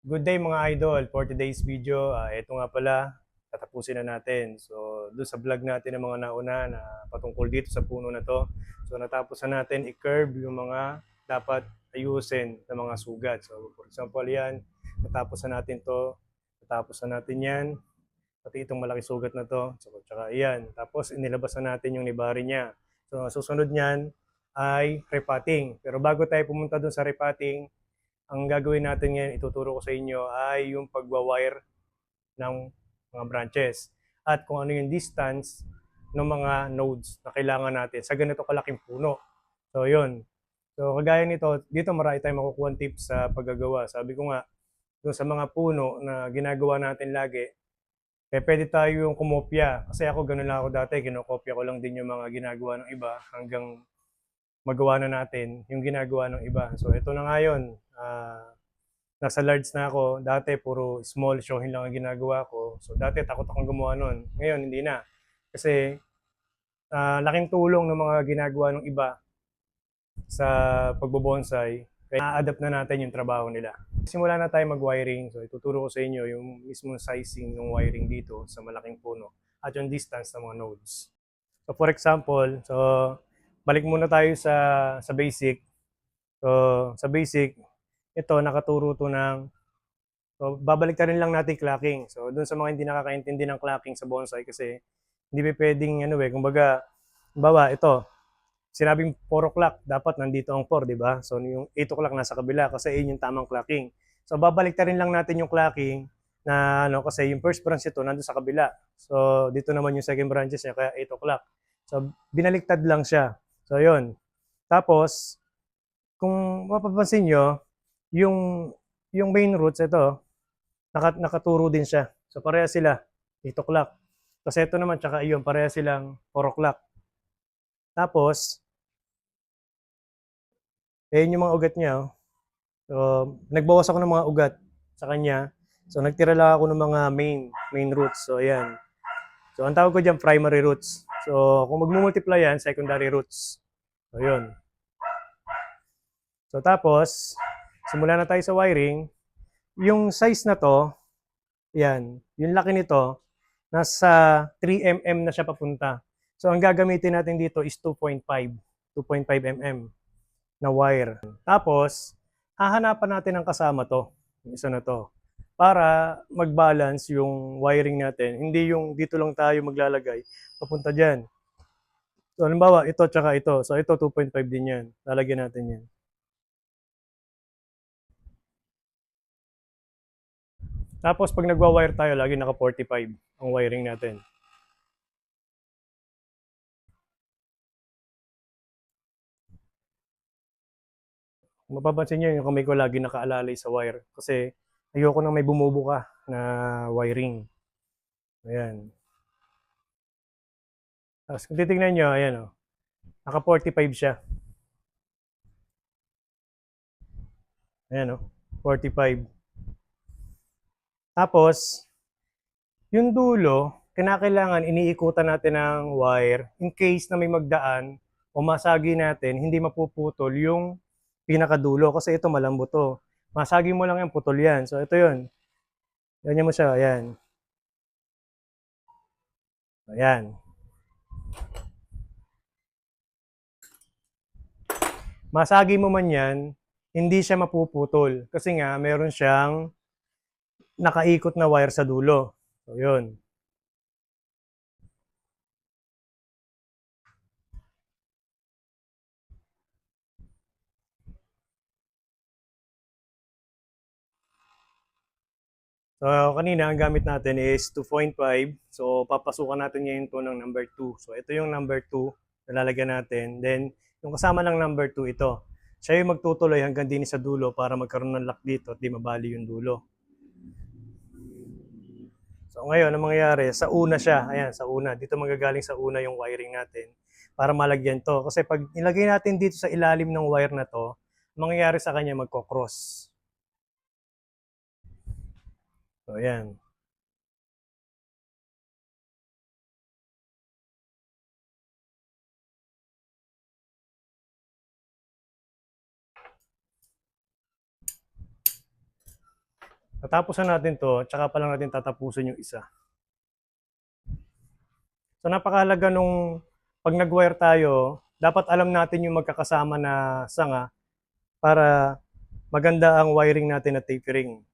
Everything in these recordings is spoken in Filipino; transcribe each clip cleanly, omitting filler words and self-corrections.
Good day mga idol, for today's video, ito nga pala, tatapusin na natin. So, doon sa vlog natin ng mga nauna na patungkol dito sa puno na to. So, natapos na natin i-curve yung mga dapat ayusin ng mga sugat. So, for example yan, natapos na natin to, natapos na natin yan, pati itong malaki sugat na to. So, tsaka yan, tapos inilabas na natin yung nibari niya. So, susunod niyan ay repotting. Pero bago tayo pumunta doon sa repotting, ang gagawin natin ngayon, ituturo ko sa inyo, ay yung pagwa-wire ng mga branches at kung ano yung distance ng mga nodes na kailangan natin sa ganito kalaking puno. So, yun. So, kagaya nito, dito marami tayong makukuha tips sa paggagawa. Sabi ko nga, doon sa mga puno na ginagawa natin lagi, pwede tayo yung kumopya. Kasi ako, ganun lang ako dati, kinokopya ko lang din yung mga ginagawa ng iba hanggang magawa na natin yung ginagawa ng iba. So, ito na nga yun. Nasa large na ako. Dati puro small showing lang ang ginagawa ko. So dati takot akong gumawa nun. Ngayon hindi na. Kasi laking tulong ng mga ginagawa ng iba sa pagbobonsai. Kaya na-adapt na natin yung trabaho nila. Simula na tayo mag-wiring. So ituturo ko sa inyo yung mismong sizing ng wiring dito sa malaking puno at yung distance ng mga nodes. So for example, so balik muna tayo sa basic. So sa basic, ito nakaturo to ng. So, babalik rin lang natin clocking. So, doon sa mga hindi nakakaintindi ng clocking sa bonsai kasi hindi pa pwedeng ano kumbaga, bawa ito, sinabing 4 o'clock, dapat nandito ang 4, di ba? So, yung 8 o'clock nasa kabila kasi yun yung tamang clocking. So, babalik rin lang natin yung clocking na kasi yung first branch ito nandun sa kabila. So, dito naman yung second branches niya kaya 8 o'clock. So, binaliktad lang siya. So, yun. Tapos, kung mapapansin nyo, yung, yung main roots ito, nakaturo din siya. So pareha sila, 8 o'clock. Kasi ito naman, tsaka iyon, pareha silang 4 o'clock. Tapos, yung mga ugat niya. So, nagbawas ako ng mga ugat sa kanya. So, nagtira lang ako ng mga main roots. So, ayan. So, ang tawag ko dyan, primary roots. So, kung magmumultiply yan, secondary roots. So, yun. So, tapos, simula na tayo sa wiring. Yung size na to, yan, yung laki nito, nasa 3 mm na siya papunta. So, ang gagamitin natin dito is 2.5 mm na wire. Tapos, hahanapan natin ang kasama to, yung isa na to, para mag-balance yung wiring natin. Hindi yung dito lang tayo maglalagay, papunta dyan. So, halimbawa, ito tsaka ito. So, ito 2.5 din yan. Lalagyan natin yan. Tapos, pag nagwa-wire tayo, lagi naka 45 ang wiring natin. Kung mapapansin nyo, yung kamay ko lagi nakaalalay sa wire. Kasi ayoko nang may bumubuka na wiring. Ayan. Tapos kung titignan nyo, ayan o. Naka 45 siya. Ayan o. 45. Tapos, yung dulo, kinakailangan iniikutan natin ng wire in case na may magdaan o masagi natin, hindi mapuputol yung pinakadulo. Kasi ito malambot to. Masagi mo lang yan, putol yan. So ito yun. Ganyan mo siya. Ayan. Ayan. Masagi mo man yan, hindi siya mapuputol. Kasi nga, meron siyang nakaikot na wire sa dulo. So, yun. So, kanina, ang gamit natin is 2.5. So, papasukan natin ngayon to ng number 2. So, ito yung number 2 na lalagyan natin. Then, yung kasama ng number 2, ito. Siya yung magtutuloy hanggang din sa dulo para magkaroon ng lock dito at di mabali yung dulo. So, ngayon, ang mangyayari, sa una siya. Ayan, sa una. Dito magagaling sa una yung wiring natin para malagyan to. Kasi pag nilagay natin dito sa ilalim ng wire na to, mangyayari sa kanya magkocross. So, ayan. Natapos na natin to, tsaka pa lang natin tatapusin yung isa. So napakahalaga nung pag nag-wire tayo, dapat alam natin yung magkakasama na sanga para maganda ang wiring natin at tapering.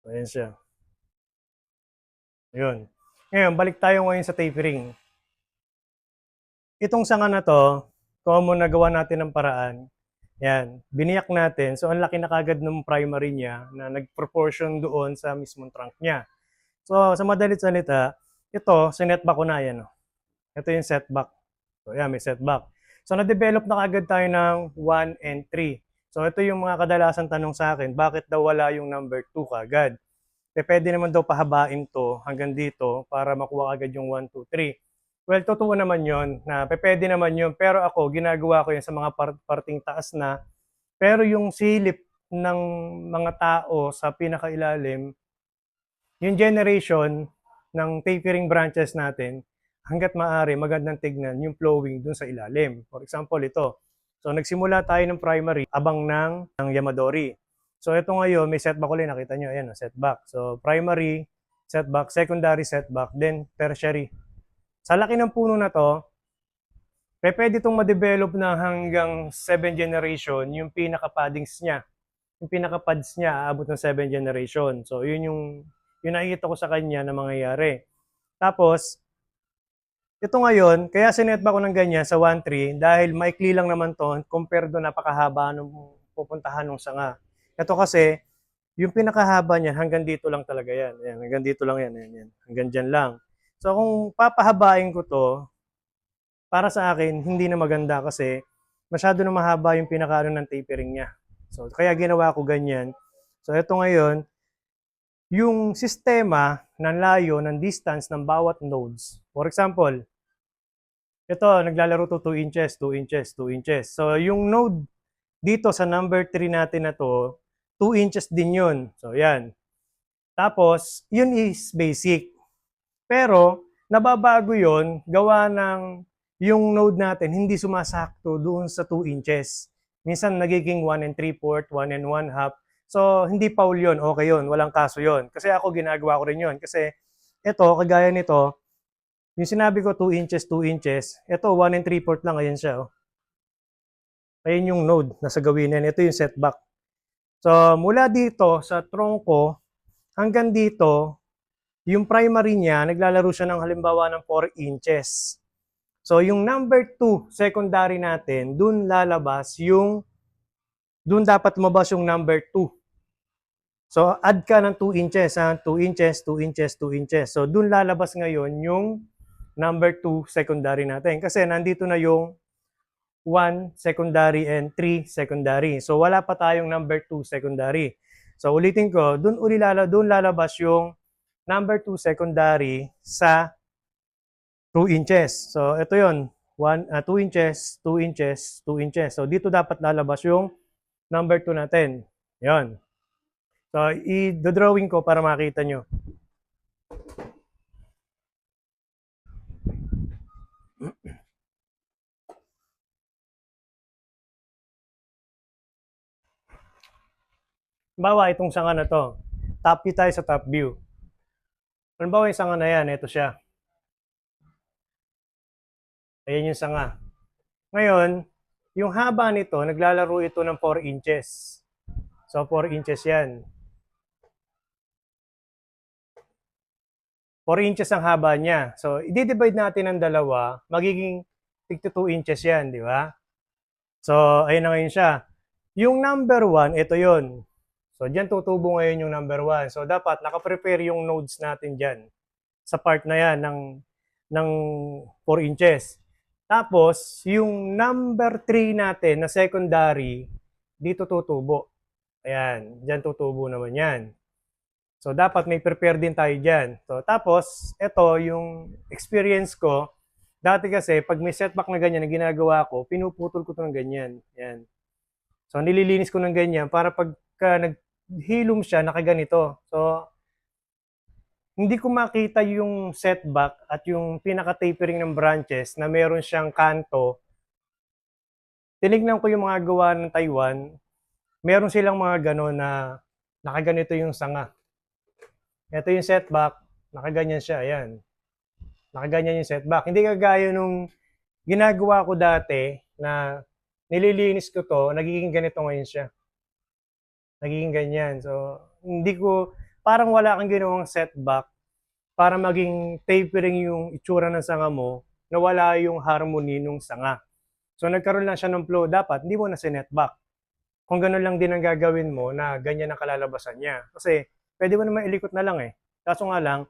So, ayan siya. Ayun. Ngayon, balik tayo ngayon sa tapering. Itong sanga na to, common na gawa natin ng paraan. Yan, biniyak natin. So, ang laki na kagad ng primary niya na nag-proportion doon sa mismong trunk niya. So, sa madalit salita, ito, sinetback ko na yan. Oh. Ito yung setback. So, yan, may setback. So, na-develop na kagad tayo ng 1 and 3. So, ito yung mga kadalasan tanong sa akin, bakit daw wala yung number 2 kagad? Pwede naman daw pahabain to hanggang dito para makuha agad yung 1, 2, 3. Well, totoo naman yon na pwede naman yun. Pero ako, ginagawa ko yun sa mga parting taas na. Pero yung silip ng mga tao sa pinakailalim, yung generation ng tapering branches natin, hanggat maaari, magandang tignan yung flowing dun sa ilalim. For example, ito. So, nagsimula tayo ng primary, abang ng Yamadori. So, ito ngayon, may setback ulit. Nakita nyo, ayan, setback. So, primary, setback, secondary setback, then tertiary. Sa laki ng puno na to, pwede itong ma-develop na hanggang 7 generation, yung pinaka-paddings niya. Yung pinaka-pads niya, aabot ng 7 generation. So, yun nakikita ko sa kanya na mangyayari. Tapos, ito ngayon, kaya sinetback ko ng ganyan sa 1.3 dahil maikli lang naman to compared do napakahaba nung pupuntahan ng sanga. Ito kasi, yung pinakahaba niya hanggang dito lang talaga yan. Ayan, hanggang dito lang yan, yan. Hanggang dyan lang. So kung papahabain ko to, para sa akin, hindi na maganda kasi masyado na mahaba yung pinakaano ng tapering niya. So kaya ginawa ko ganyan. So ito ngayon, yung sistema ng layo ng distance ng bawat nodes. For example, ito, naglalaro to 2 inches, 2 inches, 2 inches. So yung node dito sa number 3 natin na to, 2 inches din yun. So yan. Tapos, yun is basic. Pero, nababago yon gawa ng yung node natin hindi sumasakto doon sa 2 inches. Minsan nagiging 1 and 3/4, 1 and 1/2. So, hindi foul yun, okay yun, walang kaso yun. Kasi ako ginagawa ko rin yun. Kasi ito, kagaya nito, yung sinabi ko 2 inches, 2 inches, ito 1 and 3/4 lang, ayan siya. Oh. Ayan yung node na sa gawin yan. Ito yung setback. So, mula dito sa tronco hanggang dito, yung primary niya, naglalaro siya ng halimbawa ng 4 inches. So, yung number 2, secondary natin, dun dapat lumabas yung number 2. So, add ka ng 2 inches, 2 inches, 2 inches, 2 inches. So, dun lalabas ngayon yung number 2 secondary natin. Kasi nandito na yung 1 secondary and 3 secondary. So, wala pa tayong number 2 secondary. So, ulitin ko, dun lalabas yung number 2 secondary sa 2 inches. So, ito yun. 2 inches, 2 inches, 2 inches. So, dito dapat lalabas yung number 2 natin. Yan. So, i-drawing ko para makita nyo. Halimbawa, itong sanga na to. Top view tayo sa top view. Halimbawa, yung sanga na yan, ito siya. Ayan yung sanga. Ngayon, yung haba nito, naglalaro ito ng 4 inches. So, 4 inches yan. 4 inches ang haba niya. So, i-divide natin ng dalawa, magiging 2 inches yan, di ba? So, ayun na ngayon siya. Yung number 1, ito yon. So, dyan tutubo ngayon yung number 1. So, dapat nakaprepare yung nodes natin dyan sa part na yan ng 4 inches. Tapos, yung number 3 natin na secondary, dito tutubo. Ayan, dyan tutubo naman yan. So, dapat may prepare din tayo dyan. So, tapos, ito yung experience ko. Dati kasi, pag may setback na ganyan na ginagawa ko, pinuputol ko ito ng ganyan. Yan. So, nililinis ko ng ganyan para pagka naghilom siya, nakaganito. So, hindi ko makita yung setback at yung pinaka-tapering ng branches na meron siyang kanto. Tinignan ko yung mga gawa ng Taiwan. meron silang mga gano'n na nakaganito yung sanga. Ito yung setback, nakaganyan siya, ayan. Nakaganyan yung setback. Hindi kagaya nung ginagawa ko dati na nililinis ko to, nagiging ganito ngayon siya. Nagiging ganyan. So, hindi ko, parang wala kang ginawang setback para maging tapering yung itsura ng sanga mo na wala yung harmony nung sanga. So, nagkaroon lang siya ng flow. Dapat, hindi mo na sinetback. Kung ganun lang din ang gagawin mo na ganyan ang kalalabasan niya. Kasi, pwede mo naman ilikot na lang eh. Kaso nga lang,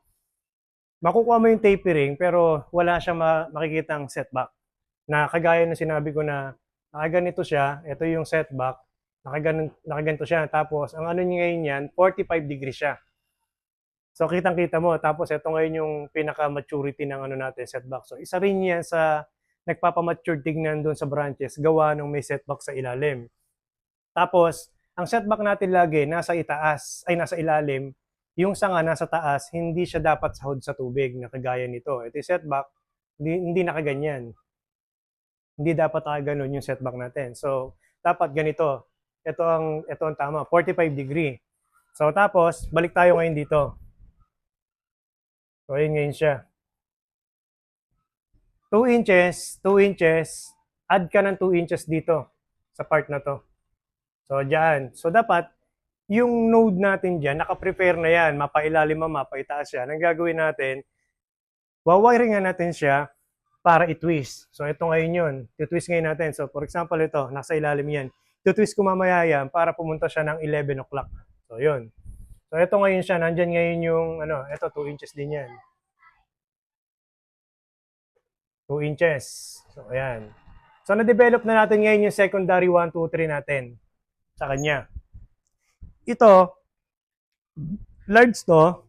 makukuha mo yung tapering pero wala siyang makikitang setback. Na kagaya ng sinabi ko na nakaganito siya, ito yung setback, nakaganito siya. Tapos, ang ano niya ngayon yan, 45 degrees siya. So, kitang-kita mo. Tapos, ito ngayon yung pinaka-maturity ng ano natin, setback. So, isa rin yan sa nagpapamature tignan doon sa branches, gawa ng may setback sa ilalim. Tapos, ang setback natin lagi nasa itaas, ay nasa ilalim, yung sanga nasa taas, hindi siya dapat sahod sa tubig na kagaya nito. Ito yung setback, hindi nakaganyan. Hindi dapat nakaganon yung setback natin. So, dapat ganito. Ito ang tama, 45 degree. So, tapos, balik tayo ngayon dito. So, ayun ngayon siya. 2 inches, 2 inches, add ka ng 2 inches dito sa part na to. So, dyan. So, dapat, yung node natin dyan, naka-prepare na yan. Mapailalim mo, mapaitaas yan. Ang gagawin natin, wawiringan natin siya para i-twist. So, ito ngayon yun. I-twist ngayon natin. So, for example, ito, nasa ilalim yan. I-twist ko mamaya yan para pumunta siya ng 11 o'clock. So, yun. So, ito ngayon siya. Nandyan ngayon yung, ito, 2 inches din yan. 2 inches. So, ayan. So, na-develop na natin ngayon yung secondary 1, 2, 3 natin sa kanya. Ito, large to.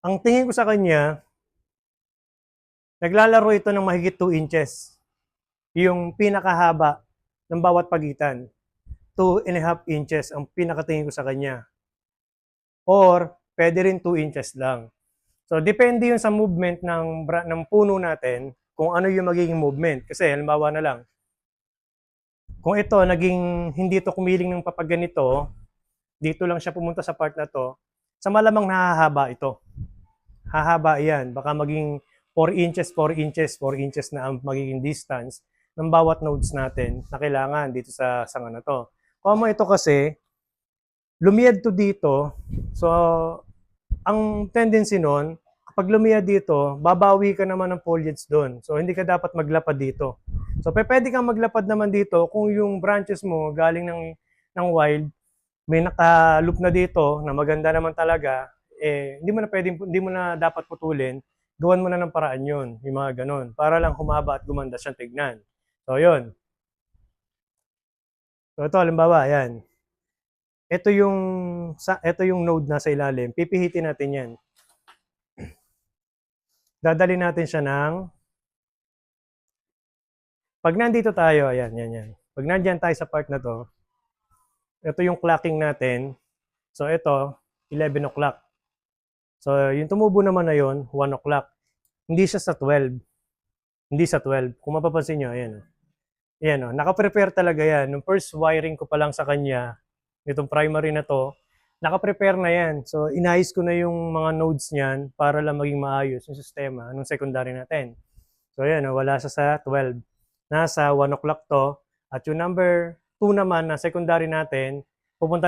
Ang tingin ko sa kanya, naglalaro ito ng mahigit 2 inches. Yung pinakahaba ng bawat pagitan. 2.5 inches ang pinakatingin ko sa kanya. Or, pwede rin 2 inches lang. So, depende yun sa movement ng puno natin kung ano yung magiging movement. Kasi, halimbawa na lang, kung ito, naging hindi ito kumiling ng papaganito, dito lang siya pumunta sa part na to, sa malamang nahahaba ito. Hahaba yan. Baka maging 4 inches, 4 inches, 4 inches na ang magiging distance ng bawat nodes natin na kailangan dito sa sanga na to. Kung mo ito kasi, lumiyad to dito, so ang tendency nun, kapag lumiyad dito, babawi ka naman ng foliage doon. So hindi ka dapat maglapad dito. So pwede kang maglapad naman dito kung yung branches mo galing ng wild, may naka-loop na dito na maganda naman talaga, hindi mo na dapat putulin, gawan mo na ng paraan yun, yung mga ganun, para lang humaba at gumanda siyang tignan. So, yun. So, ito, halimbawa, yan. Ito yung node na sa ilalim. Pipihitin natin yan. Dadali natin siya pag nandito tayo, ayan, yan. Pag nandiyan tayo sa part na to, ito yung clocking natin. So, ito, 11 o'clock. So, yung tumubo naman na yun, 1 o'clock. Hindi siya sa 12. Hindi sa 12. Kung mapapansin nyo, ayan. Ayan, naka-prepare talaga yan. Nung first wiring ko pa lang sa kanya, itong primary na to, naka-prepare na yan. So, inayos ko na yung mga nodes niyan para lang maging maayos yung sistema nung secondary natin. So, ayan, wala siya sa 12. Nasa 1 o'clock to. At yung number 2 naman na secondary natin, pupunta